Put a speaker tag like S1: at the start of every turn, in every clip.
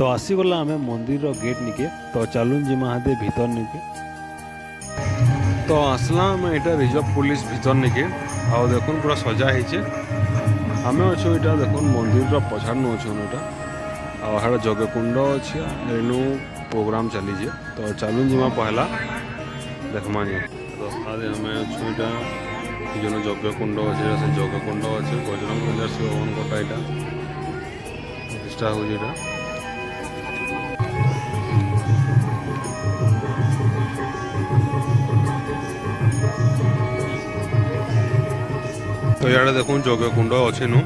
S1: तो आसीगला आम मंदिर गेट निके तो चलुन जी महादे भीतर निके तो आसला आम यहाँ रिजर्व पुलिस भीतर निके आओ देखुन पूरा सजा है आम अच्छे यहाँ देखुन मंदिर पछाड़ अच्छे यहाँ जगकुंड अच्छे एनु प्रोग्राम चलीजे तो चलुन जी पहला देखमा तो आदि आम अच्छे यहाँ जो यज्ञकुंड अच्छे से यज्ञकुंड अच्छे बजरंग शिवन कोटा यहाँ प्रतिष्ठा हो तो यार देखो यज्ञकुंड अच्छे नु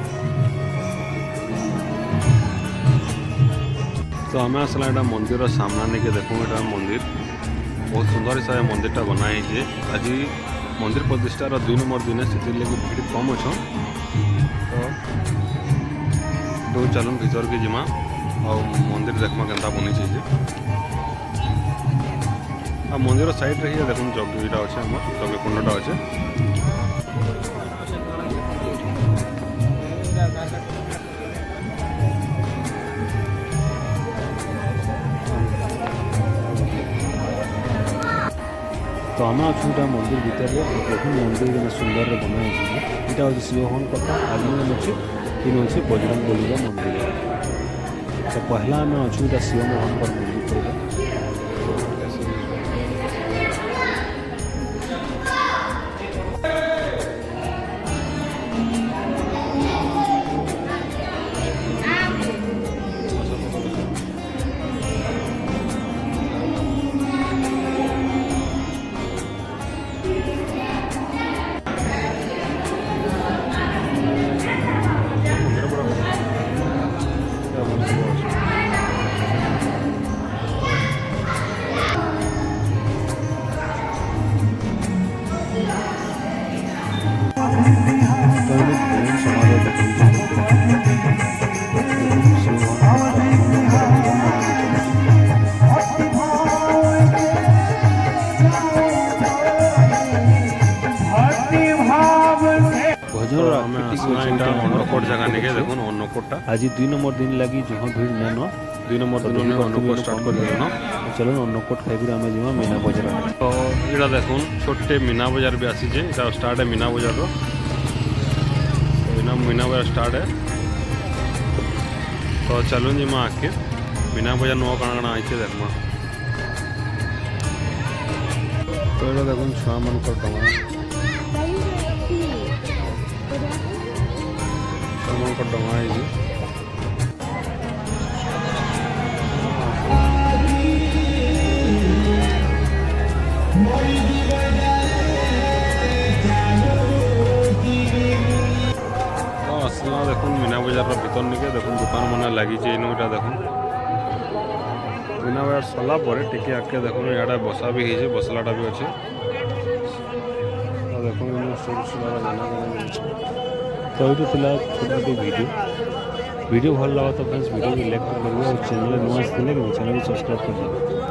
S1: तो आम आसला यहाँ मंदिर सामना नहीं के देखो यहाँ मंदिर बहुत सुंदर हिसाब से मंदिरटा बनाई आज मंदिर प्रतिष्ठार 2 नंबर दिन से भीड़ कम अच्छा तो चलुन भीतर के जिमा और मंदिर देखमा केन्ता बनी चाहिए आ मंदिर साइड रे ही देखो यज्ञटा अच्छे आम यज्ञकुंडटा अच्छे तो आम अच्छा मंदिर भितर देखो मंदिर के सुंदर बनाई यहाँ हूँ शिवहन कथा आगे अच्छे तीन अच्छे बजरंग बली मंदिर तो पहला आम अच्छे शिव मोहन मंदिर अन्नकोट जगह निके देखो अन्नकोटा आज 2 नंबर दिन लगी जहाँ भीड़ न 2 नंबर दिन अन्नकोट स्टार्ट कर दिया ना चलो अन्नकोट खाई आम जीवा मीना बजार तो यहाँ देखो छोटे मीना बजार भी आसी है स्टार्ट है मीना बजार मीना बजार स्टार्ट है तो चलो जी मैं आके मीना बजार नुआ काण काण आई देखमा तो यहाँ देखो छुआ मन टंगा डंगा है देखो मीना बजार भीतर निके देखो दुकान मन लगी इनटा देखो मीना बजार सरला टे आगे देखो यहाँ बसा भी है बसलाटा भी अच्छे देखो तो ये छोटा वीडियो भल लगा तो फ्रेंड्स वीडियो को लाइक कर चैनल नुआ चैनल को सब्सक्राइब कर दिए।